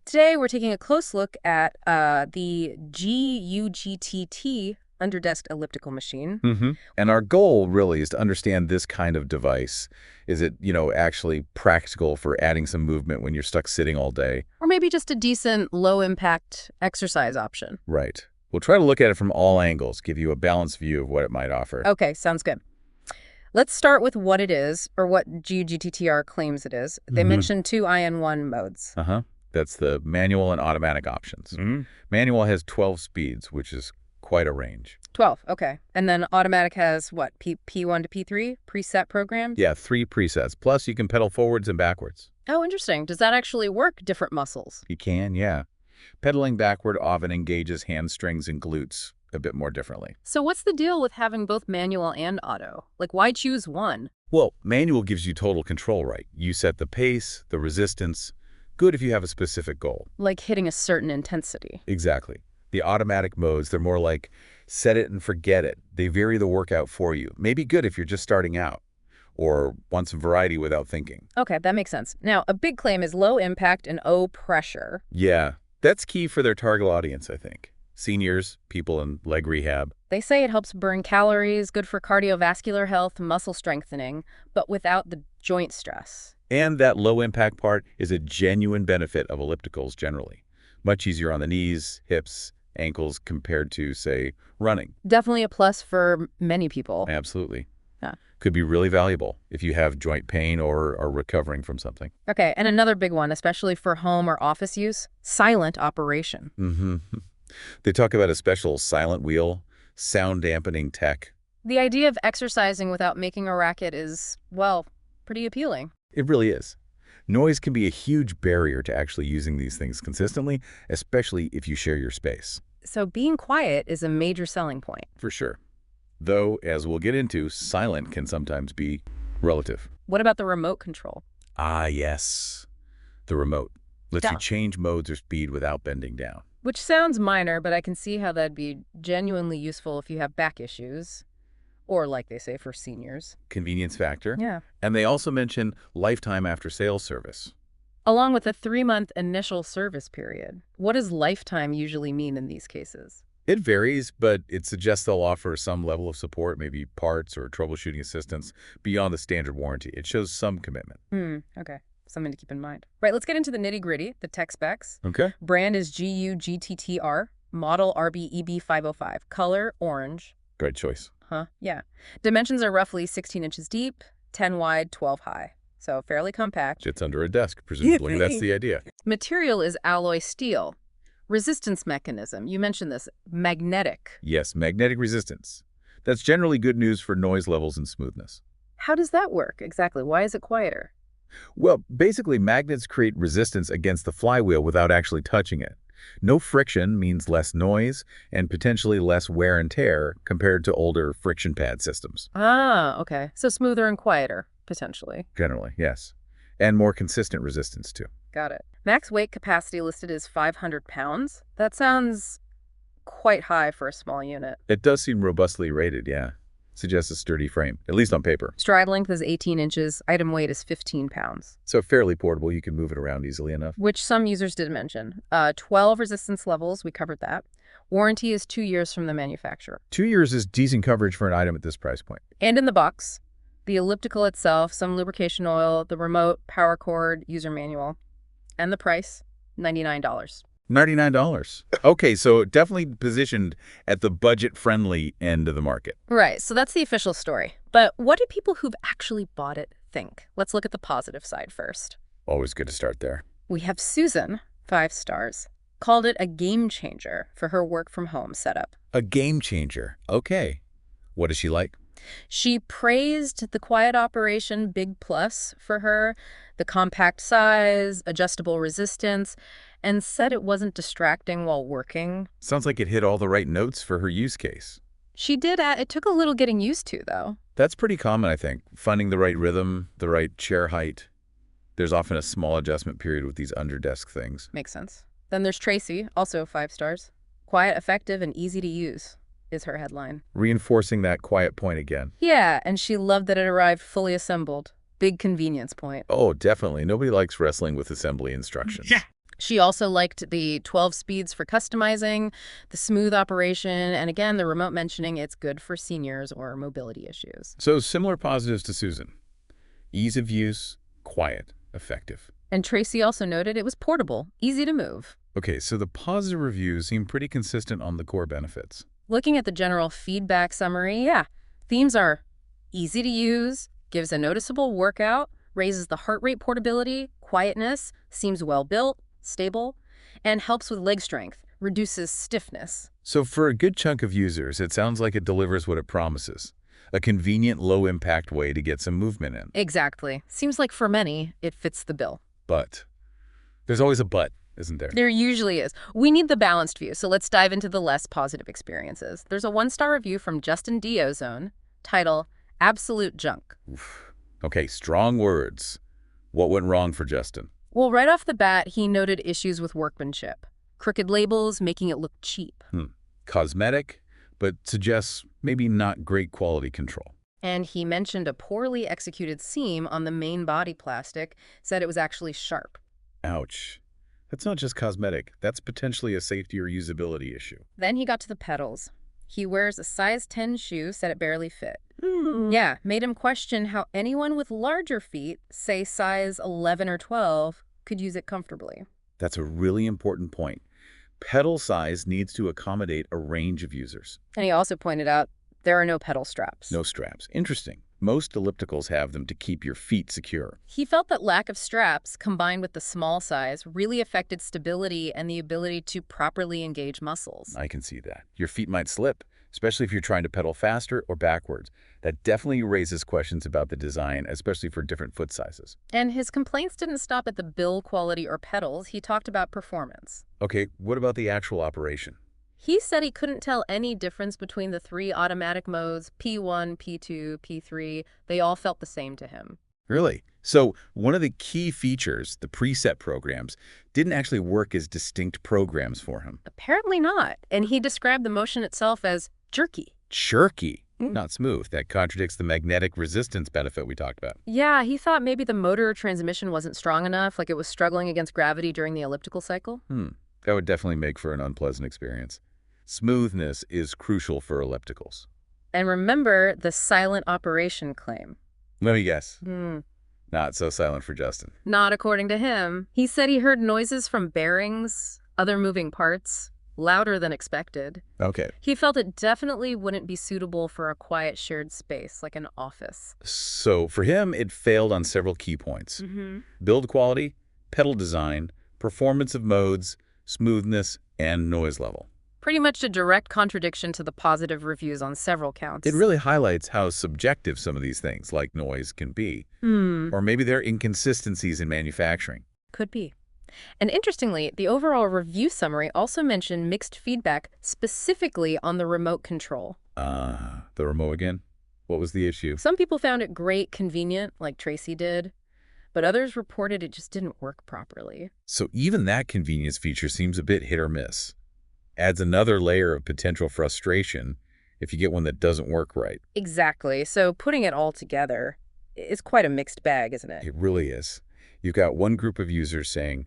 Today, we're taking a close look at the GUGTT underdesk elliptical machine. And our goal really is to understand this kind of device. Is it, actually practical for adding some movement when you're stuck sitting all day? Or maybe just a decent low-impact exercise option. Right. We'll try to look at it from all angles, give you a balanced view of what it might offer. Okay, sounds good. Let's start with what it is, or what GUGTTR claims it is. They mentioned two IN1 modes. That's the manual and automatic options. Manual has 12 speeds, which is quite a range. 12, okay. And then automatic has, what, P1 to P3 preset programs? Yeah, 3 presets. Plus, you can pedal forwards and backwards. Oh, interesting. Does that actually work different muscles? You can, yeah. Pedaling backward often engages hamstrings and glutes a bit more differently. So what's the deal with having both manual and auto? Like, why choose one? Well, manual gives you total control, right? You set the pace, the resistance. Good if you have a specific goal. Like hitting a certain intensity. Exactly. The automatic modes, they're more like set it and forget it. They vary the workout for you. Maybe good if you're just starting out or want some variety without thinking. Okay, that makes sense. Now, a big claim is low impact and O pressure. Yeah, that's key for their target audience, I think. Seniors, people in leg rehab. They say it helps burn calories, good for cardiovascular health, muscle strengthening, but without the joint stress. And that low-impact part is a genuine benefit of ellipticals generally. Much easier on the knees, hips, ankles compared to, say, running. Definitely a plus for many people. Absolutely. Yeah. Could be really valuable if you have joint pain or are recovering from something. Okay, and another big one, especially for home or office use, silent operation. They talk about a special silent wheel, sound dampening tech. The idea of exercising without making a racket is, well, pretty appealing. It really is. Noise can be a huge barrier to actually using these things consistently, especially if you share your space. So being quiet is a major selling point. For sure. Though, as we'll get into, silent can sometimes be relative. What about the remote control? Ah, yes. The remote lets you Yeah. change modes or speed without bending down. Which sounds minor, but I can see how that'd be genuinely useful if you have back issues. Or, like they say, for seniors. Convenience factor. Yeah. And they also mention lifetime after-sales service. Along with a 3-month initial service period. What does lifetime usually mean in these cases? It varies, but it suggests they'll offer some level of support, maybe parts or troubleshooting assistance beyond the standard warranty. It shows some commitment. Okay. Something to keep in mind. Right, let's get into the nitty-gritty, the tech specs. Okay. Brand is GUGTTR, model RBEB505, color orange. Great choice. Yeah. Dimensions are roughly 16 inches deep, 10 wide, 12 high. So fairly compact. It's under a desk, presumably. That's the idea. Material is alloy steel. Resistance mechanism, you mentioned this, magnetic. Yes, magnetic resistance. That's generally good news for noise levels and smoothness. How does that work exactly? Why is it quieter? Well, basically, magnets create resistance against the flywheel without actually touching it. No friction means less noise and potentially less wear and tear compared to older friction pad systems. Ah, okay. So smoother and quieter, potentially. Generally, yes. And more consistent resistance, too. Got it. Max weight capacity listed is 500 pounds. That sounds quite high for a small unit. It does seem robustly rated, yeah. Suggests a sturdy frame, at least on paper. Stride length is 18 inches. Item weight is 15 pounds. So fairly portable, you can move it around easily enough. Which some users did mention. 12 resistance levels, we covered that. Warranty is 2 years from the manufacturer. 2 years is decent coverage for an item at this price point. And in the box, the elliptical itself, some lubrication oil, the remote, power cord, user manual. And the price, $99. $99. Okay, so definitely positioned at the budget-friendly end of the market. Right, so that's the official story. But what do people who've actually bought it think? Let's look at the positive side first. Always good to start there. We have Susan, 5 stars, called it a game changer for her work from home setup. A game changer. Okay. What is she like? She praised the quiet operation, big plus for her, the compact size, adjustable resistance, and said it wasn't distracting while working. Sounds like it hit all the right notes for her use case. She did add, it took a little getting used to, though. That's pretty common, I think. Finding the right rhythm, the right chair height. There's often a small adjustment period with these under-desk things. Makes sense. Then there's Tracy, also 5 stars. Quiet, effective, and easy to use is her headline. Reinforcing that quiet point again. Yeah, and she loved that it arrived fully assembled. Big convenience point. Oh, definitely. Nobody likes wrestling with assembly instructions. Yeah. She also liked the 12 speeds for customizing, the smooth operation, and again, the remote mentioning it's good for seniors or mobility issues. So similar positives to Susan. Ease of use, quiet, effective. And Tracy also noted it was portable, easy to move. Okay, so the positive reviews seem pretty consistent on the core benefits. Looking at the general feedback summary, yeah, themes are easy to use, gives a noticeable workout, raises the heart rate portability, quietness, seems well built, stable, and helps with leg strength, reduces stiffness. So for a good chunk of users, it sounds like it delivers what it promises. A convenient, low-impact way to get some movement in. Exactly. Seems like for many, it fits the bill. But there's always a but, isn't there? There usually is. We need the balanced view, so let's dive into the less positive experiences. There's a 1-star review from Justin D. Ozone, title, Absolute Junk. Oof. Okay, strong words. What went wrong for Justin? Well, right off the bat, he noted issues with workmanship. Crooked labels, making it look cheap. Cosmetic, but suggests maybe not great quality control. And he mentioned a poorly executed seam on the main body plastic, said it was actually sharp. Ouch. That's not just cosmetic. That's potentially a safety or usability issue. Then he got to the pedals. He wears a size 10 shoe, said it barely fit. Yeah, made him question how anyone with larger feet, say size 11 or 12, could use it comfortably. That's a really important point. Pedal size needs to accommodate a range of users. And he also pointed out there are no pedal straps. No straps. Interesting. Most ellipticals have them to keep your feet secure. He felt that lack of straps, combined with the small size, really affected stability and the ability to properly engage muscles. I can see that. Your feet might slip, especially if you're trying to pedal faster or backwards. That definitely raises questions about the design, especially for different foot sizes. And his complaints didn't stop at the build quality or pedals. He talked about performance. Okay, what about the actual operation? He said he couldn't tell any difference between the 3 automatic modes, P1, P2, P3. They all felt the same to him. Really? So one of the key features, the preset programs, didn't actually work as distinct programs for him. Apparently not. And he described the motion itself as jerky. Jerky, not smooth. That contradicts the magnetic resistance benefit we talked about. Yeah, he thought maybe the motor or transmission wasn't strong enough, like it was struggling against gravity during the elliptical cycle. That would definitely make for an unpleasant experience. Smoothness is crucial for ellipticals. And remember the silent operation claim. Let me guess. Not so silent for Justin. Not according to him. He said he heard noises from bearings, other moving parts, louder than expected. Okay. He felt it definitely wouldn't be suitable for a quiet shared space like an office. So for him, it failed on several key points. Build quality, pedal design, performance of modes, smoothness, and noise level. Pretty much a direct contradiction to the positive reviews on several counts. It really highlights how subjective some of these things, like noise, can be. Or maybe they're inconsistencies in manufacturing. Could be. And interestingly, the overall review summary also mentioned mixed feedback specifically on the remote control. The remote again? What was the issue? Some people found it great, convenient, like Tracy did, but others reported it just didn't work properly. So even that convenience feature seems a bit hit or miss. Adds another layer of potential frustration if you get one that doesn't work right. Exactly. So putting it all together is quite a mixed bag, isn't it? It really is. You've got one group of users saying,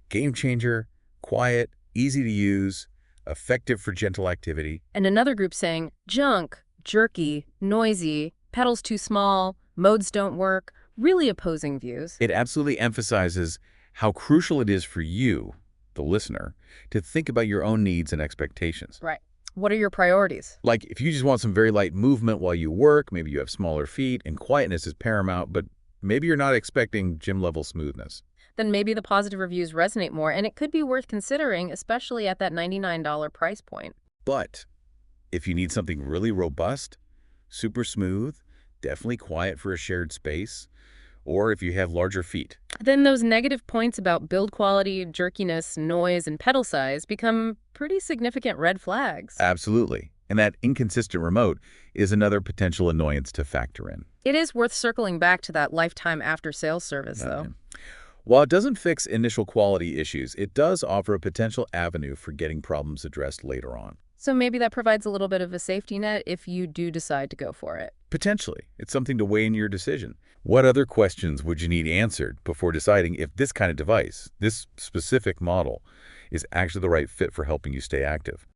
game changer, quiet, easy to use, effective for gentle activity. And another group saying, junk, jerky, noisy, pedals too small, modes don't work, really opposing views. It absolutely emphasizes how crucial it is for you, the listener, to think about your own needs and expectations. Right. What are your priorities? Like, if you just want some very light movement while you work, maybe you have smaller feet and quietness is paramount, but maybe you're not expecting gym-level smoothness. Then maybe the positive reviews resonate more, and it could be worth considering, especially at that $99 price point. But if you need something really robust, super smooth, definitely quiet for a shared space, or if you have larger feet, then those negative points about build quality, jerkiness, noise, and pedal size become pretty significant red flags. Absolutely. And that inconsistent remote is another potential annoyance to factor in. It is worth circling back to that lifetime after-sales service, though. While it doesn't fix initial quality issues, it does offer a potential avenue for getting problems addressed later on. So maybe that provides a little bit of a safety net if you do decide to go for it. Potentially. It's something to weigh in your decision. What other questions would you need answered before deciding if this kind of device, this specific model, is actually the right fit for helping you stay active?